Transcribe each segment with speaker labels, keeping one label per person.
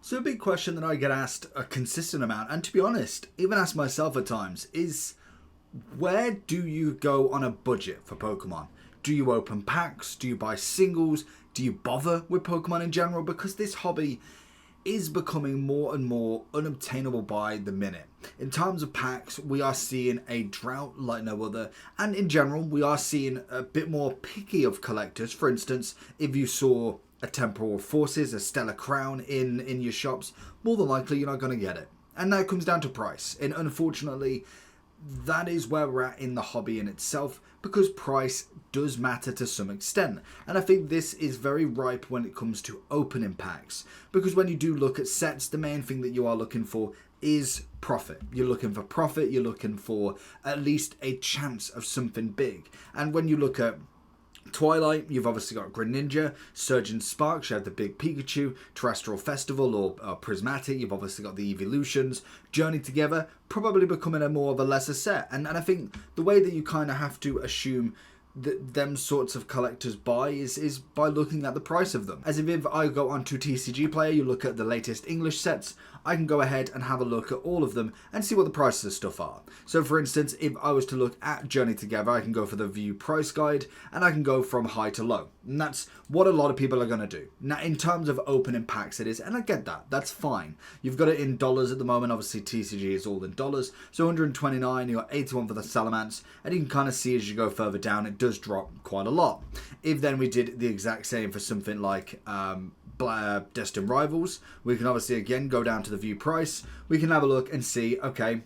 Speaker 1: So a big question that I get asked a consistent amount, and to be honest, even ask myself at times, is where do you go on a budget for Pokemon? Do you open packs? Do you buy singles? Do you bother with Pokemon in general? Because this hobby is becoming more and more unobtainable by the minute. In terms of packs, we are seeing a drought like no other, and in general, we are seeing a bit more picky of collectors. For instance, if you saw a Temporal Forces, a Stellar Crown in your shops, more than likely you're not going to get it. And that comes down to price. And unfortunately, that is where we're at in the hobby in itself, because price does matter to some extent. And I think this is very ripe when it comes to opening packs, because when you do look at sets, the main thing that you are looking for is profit. You're looking for profit, you're looking for at least a chance of something big. And when you look at Twilight, you've obviously got Greninja, Surgeon Sparks, you have the big Pikachu, Terrestrial Festival or Prismatic, you've obviously got the Evolutions, Journey Together, probably becoming a more of a lesser set. And I think the way that you kind of have to assume that them sorts of collectors buy is by looking at the price of them. As if I go onto TCG Player, you look at the latest English sets, I can go ahead and have a look at all of them and see what the prices of stuff are. So for instance, if I was to look at Journey Together, I can go for the view price guide and I can go from high to low. And that's what a lot of people are going to do. Now in terms of opening packs it is, and I get that, that's fine. You've got it in dollars at the moment, obviously TCG is all in dollars. So 129, you got 81 for the Salamence, and you can kind of see as you go further down, it does drop quite a lot. If then we did the exact same for something like Destined Rivals, we can obviously again go down to the view price. We can have a look and see, okay,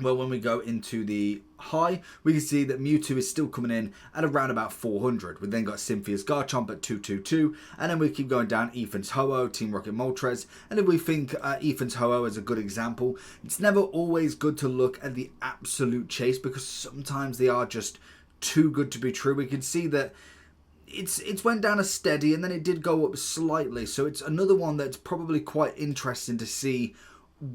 Speaker 1: well, when we go into the high, we can see that Mewtwo is still coming in at around about 400. We then got Cynthia's Garchomp at 222, and then we keep going down Ethan's Ho-Oh, Team Rocket Moltres, and if we think Ethan's Ho-Oh is a good example, it's never always good to look at the absolute chase, because sometimes they are just too good to be true. We can see that it's went down a steady and then it did go up slightly, so it's another one that's probably quite interesting to see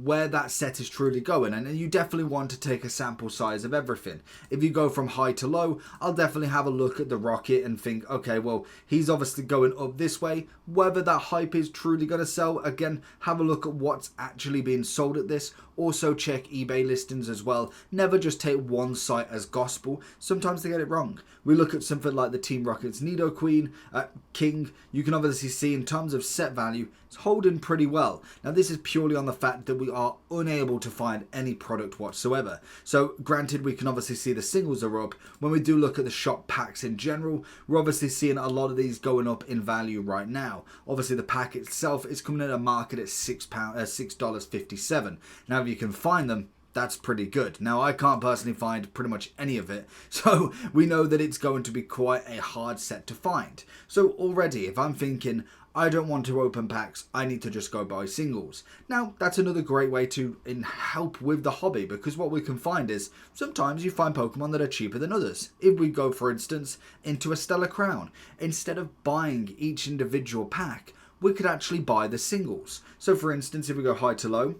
Speaker 1: where that set is truly going. And you definitely want to take a sample size of everything. If you go from high to low, I'll definitely have a look at the Rocket and think, okay, well, he's obviously going up this way. Whether that hype is truly going to sell, again, have a look at what's actually being sold at this. Also check eBay listings as well. Never just take one site as gospel. Sometimes they get it wrong. We look at something like the Team Rocket's Nidoqueen, King. You can obviously see in terms of set value, it's holding pretty well. Now this is purely on the fact that we are unable to find any product whatsoever. So granted, we can obviously see the singles are up. When we do look at the shop packs in general, we're obviously seeing a lot of these going up in value right now. Obviously the pack itself is coming at a market at $6.57. Now if you can find them, that's pretty good. Now, I can't personally find pretty much any of it, so we know that it's going to be quite a hard set to find. So already, if I'm thinking, I don't want to open packs, I need to just go buy singles. Now, that's another great way to help with the hobby, because what we can find is, sometimes you find Pokemon that are cheaper than others. If we go, for instance, into a Stellar Crown, instead of buying each individual pack, we could actually buy the singles. So for instance, if we go high to low,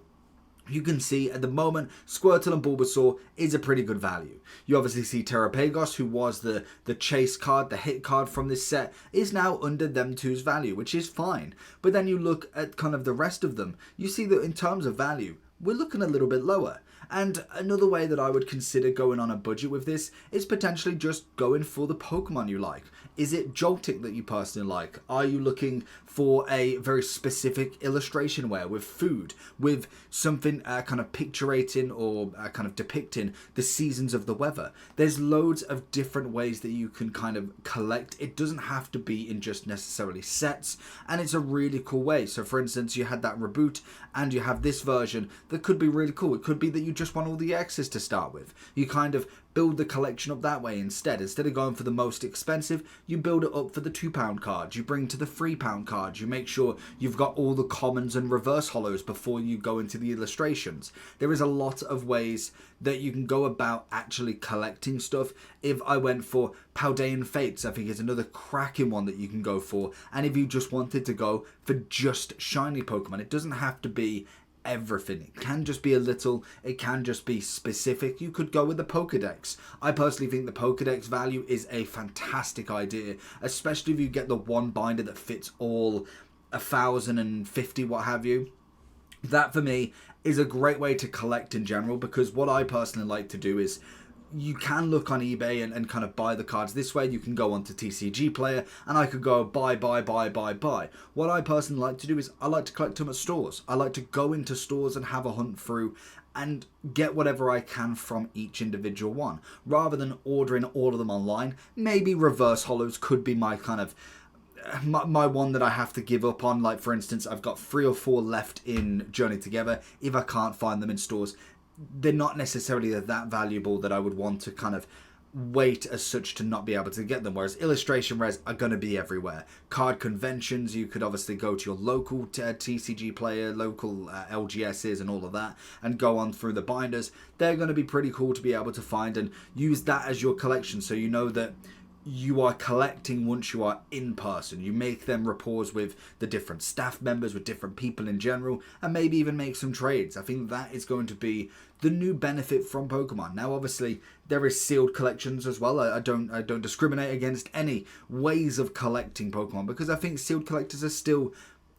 Speaker 1: you can see at the moment Squirtle and Bulbasaur is a pretty good value. You obviously see Terrapagos, who was the chase card, the hit card from this set, is now under them two's value, which is fine. But then you look at kind of the rest of them, you see that in terms of value, we're looking a little bit lower. And another way that I would consider going on a budget with this is potentially just going for the Pokemon you like. Is it Joltik that you personally like? Are you looking for a very specific illustration where with food, with something kind of picturating or kind of depicting the seasons of the weather? There's loads of different ways that you can kind of collect. It doesn't have to be in just necessarily sets, and it's a really cool way. So for instance, you had that reboot and you have this version that could be really cool. It could be that you just want all the X's to start with. You kind of build the collection up that way instead. Instead of going for the most expensive, you build it up for the £2 cards. You bring to the £3 cards. You make sure you've got all the commons and reverse hollows before you go into the illustrations. There is a lot of ways that you can go about actually collecting stuff. If I went for Paldean Fates, I think is another cracking one that you can go for. And if you just wanted to go for just shiny Pokemon, it doesn't have to be everything. It can just be a little, it can just be specific. You could go with the Pokedex. I personally think the Pokedex value is a fantastic idea, especially if you get the one binder that fits all 1,050, what have you. That for me is a great way to collect in general, because what I personally like to do is you can look on eBay and kind of buy the cards this way. You can go onto TCG Player and I could go buy. What I personally like to do is I like to collect them at stores. I like to go into stores and have a hunt through and get whatever I can from each individual one, rather than ordering all of them online. Maybe reverse hollows could be my kind of my one that I have to give up on. Like, for instance, I've got 3 or 4 left in Journey Together. If I can't find them in stores, they're not necessarily that valuable that I would want to kind of wait as such to not be able to get them, whereas illustration rares are going to be everywhere. Card conventions, you could obviously go to your local TCG Player, local LGSs and all of that, and go on through the binders. They're going to be pretty cool to be able to find and use that as your collection, so you know that you are collecting once you are in person. You make them rapport with the different staff members, with different people in general, and maybe even make some trades. I think that is going to be the new benefit from Pokemon. Now, obviously, there is sealed collections as well. I don't discriminate against any ways of collecting Pokemon, because I think sealed collectors are still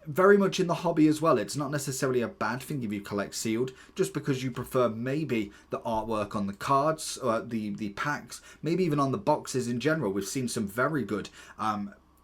Speaker 1: very much in the hobby as well. It's not necessarily a bad thing if you collect sealed, just because you prefer maybe the artwork on the cards, or the packs, maybe even on the boxes in general. We've seen some very good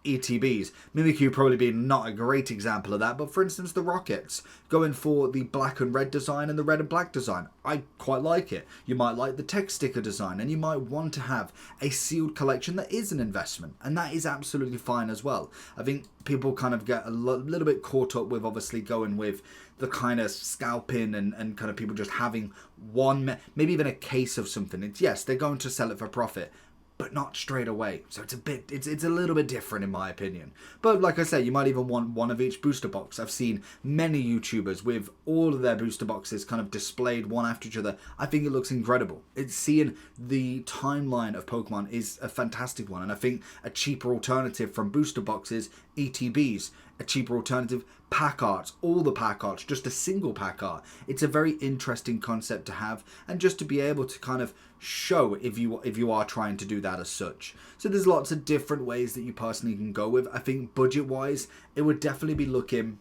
Speaker 1: ETBs. Mimikyu probably being not a great example of that, but for instance the Rockets, going for the black and red design and the red and black design, I quite like it. You might like the text sticker design, and you might want to have a sealed collection that is an investment, and that is absolutely fine as well. I think people kind of get a little bit caught up with obviously going with the kind of scalping and kind of people just having one, maybe even a case of something. It's, yes, they're going to sell it for profit, but not straight away. So it's a little bit different in my opinion. But like I say, you might even want one of each booster box. I've seen many YouTubers with all of their booster boxes kind of displayed one after each other. I think it looks incredible. It's seeing the timeline of Pokemon is a fantastic one, and I think a cheaper alternative from booster boxes, ETBs, a cheaper alternative, pack arts, all the pack arts, just a single pack art. It's a very interesting concept to have, and just to be able to kind of show if you are trying to do that as such. So there's lots of different ways that you personally can go with. I think budget wise, it would definitely be looking,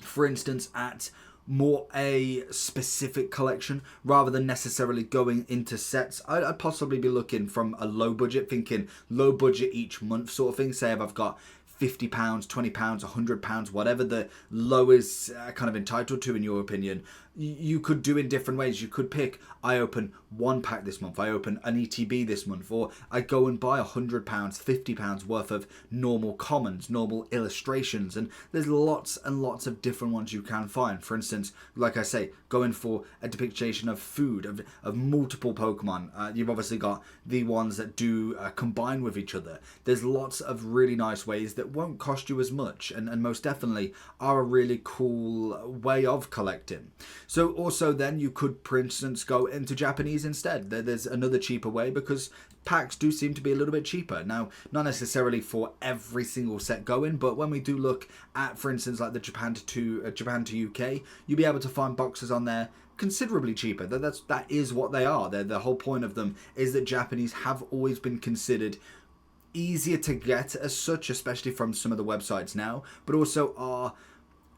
Speaker 1: for instance, at more a specific collection rather than necessarily going into sets. I'd possibly be looking from a low budget, thinking low budget each month sort of thing. Say if I've got £50, £20, £100, whatever the low is kind of entitled to in your opinion, you could do in different ways. You could pick, I open one pack this month, I open an ETB this month, or I go and buy £100, £50 worth of normal commons, normal illustrations, and there's lots and lots of different ones you can find. For instance, like I say, going for a depiction of food, of multiple Pokemon. You've obviously got the ones that do combine with each other. There's lots of really nice ways that won't cost you as much, and most definitely are a really cool way of collecting. So also then you could, for instance, go into Japanese instead. There's another cheaper way, because packs do seem to be a little bit cheaper. Now, not necessarily for every single set going, but when we do look at, for instance, like the Japan to UK, you'll be able to find boxes on there considerably cheaper. That is what they are. The whole point of them is that Japanese have always been considered easier to get as such, especially from some of the websites now, but also are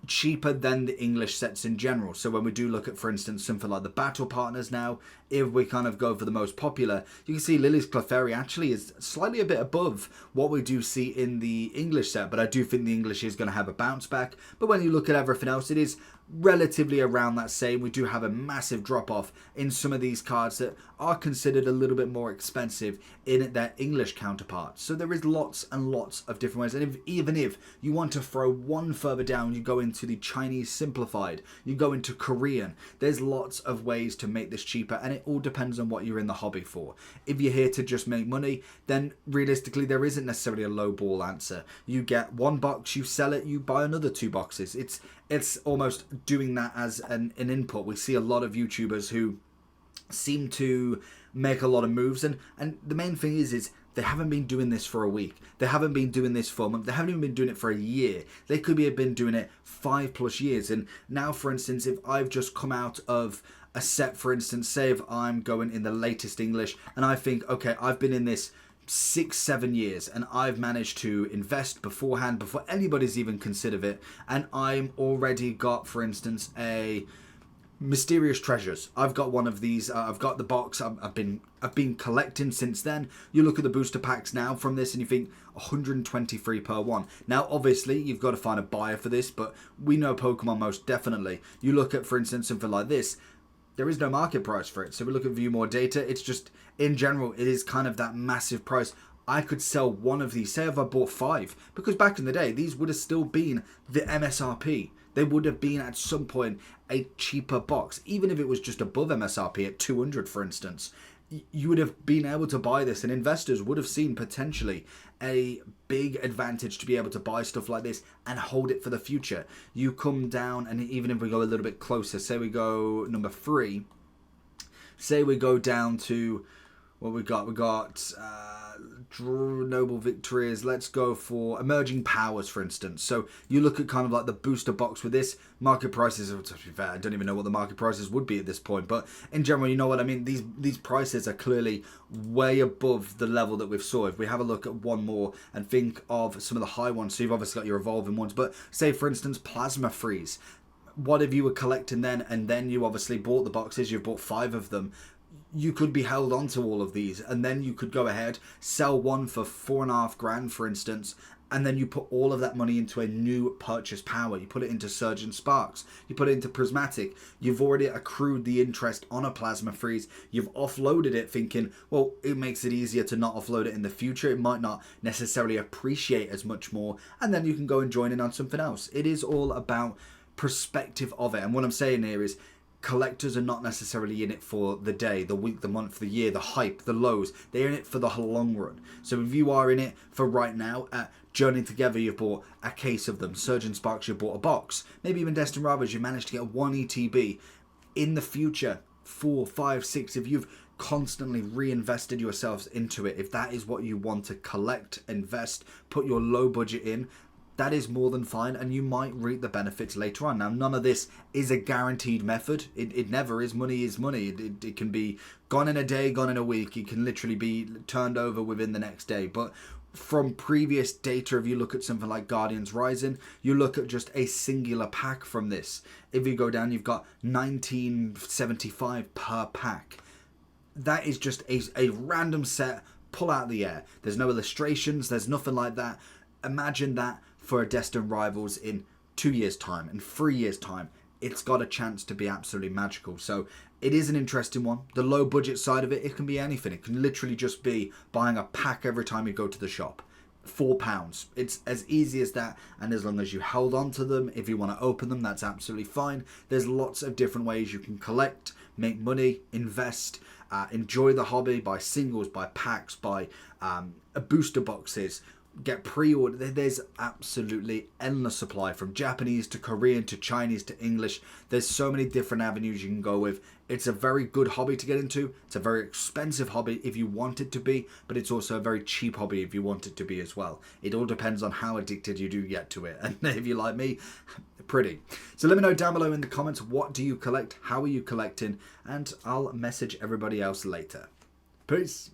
Speaker 1: cheaper than the English sets in general. So when we do look at, for instance, something like the Battle Partners now, if we kind of go for the most popular, you can see Lily's Clefairy actually is slightly a bit above what we do see in the English set, but I do think the English is going to have a bounce back. But when you look at everything else, it is relatively around that same. We do have a massive drop off in some of these cards that are considered a little bit more expensive in their English counterparts. So there is lots and lots of different ways, and even if you want to throw one further down, you go into the Chinese simplified, you go into Korean. There's lots of ways to make this cheaper, and it all depends on what you're in the hobby for. If you're here to just make money, then realistically there isn't necessarily a low ball answer. You get one box, you sell it, you buy another 2 boxes. It's almost doing that as an input. We see a lot of YouTubers who seem to make a lot of moves, and the main thing is they haven't been doing this for a week. They haven't been doing this for a month. They haven't even been doing it for a year. They could have been doing it 5+ years. And now, for instance, if I've just come out of a set, for instance, say if I'm going in the latest English and I think, okay, I've been in this 6-7 years, and I've managed to invest beforehand before anybody's even considered it, and I'm already got, for instance, a Mysterious Treasures. I've got one of these. I've got the box. I've been collecting since then. You look at the booster packs now from this, and you think 123 per one. Now, obviously, you've got to find a buyer for this, but we know Pokemon most definitely. You look at, for instance, something like this. There is no market price for it. So we look at View More Data. It's just, in general, it is kind of that massive price. I could sell one of these. Say if I bought 5. Because back in the day, these would have still been the MSRP. They would have been at some point a cheaper box. Even if it was just above MSRP at 200, for instance. You would have been able to buy this, and investors would have seen potentially a big advantage to be able to buy stuff like this and hold it for the future. You come down, and even if we go a little bit closer, say we go number 3, say we go down to what we got. Noble Victories. Let's go for Emerging Powers, for instance. So you look at kind of like the booster box with this. Market prices, to be fair, I don't even know what the market prices would be at this point, but in general, you know what I mean. These prices are clearly way above the level that we've saw. If we have a look at one more and think of some of the high ones, so you've obviously got your evolving ones, but say for instance Plasma Freeze. What if you were collecting then, and then you obviously bought the boxes, you've bought 5 of them. You could be held on to all of these, and then you could go ahead, sell one for 4.5 grand, for instance, and then you put all of that money into a new purchase power. You put it into Surge and Sparks. You put it into Prismatic. You've already accrued the interest on a Plasma Freeze. You've offloaded it thinking, well, it makes it easier to not offload it in the future. It might not necessarily appreciate as much more, and then you can go and join in on something else. It is all about perspective of it, and what I'm saying here is, collectors are not necessarily in it for the day, the week, the month, the year, the hype, the lows. They're in it for the long run. So if you are in it for right now, at Journey Together, you've bought a case of them. Surge and Sparks, you bought a box. Maybe even Destined Rivals, you managed to get 1 ETB. In the future, 4, 5, 6, if you've constantly reinvested yourselves into it, if that is what you want to collect, invest, put your low budget in, that is more than fine, and you might reap the benefits later on. Now, none of this is a guaranteed method. It never is. Money is money. It can be gone in a day, gone in a week. It can literally be turned over within the next day. But from previous data, if you look at something like Guardians Rising, you look at just a singular pack from this. If you go down, you've got 1975 per pack. That is just a random set, pull out of the air. There's no illustrations. There's nothing like that. Imagine that for a Destined Rivals in 2 years' time and 3 years' time. It's got a chance to be absolutely magical. So it is an interesting one. The low budget side of it, it can be anything. It can literally just be buying a pack every time you go to the shop. £4. It's as easy as that, and as long as you hold on to them, if you want to open them, that's absolutely fine. There's lots of different ways you can collect, make money, invest, enjoy the hobby, buy singles, buy packs, buy booster boxes, get pre-order. There's absolutely endless supply, from Japanese to Korean to Chinese to English. There's so many different avenues you can go with. It's a very good hobby to get into. It's a very expensive hobby if you want it to be, but it's also a very cheap hobby if you want it to be as well. It all depends on how addicted you do get to it, and if you like me, pretty. So let me know down below in the comments, what do you collect, how are you collecting, and I'll message everybody else later. Peace.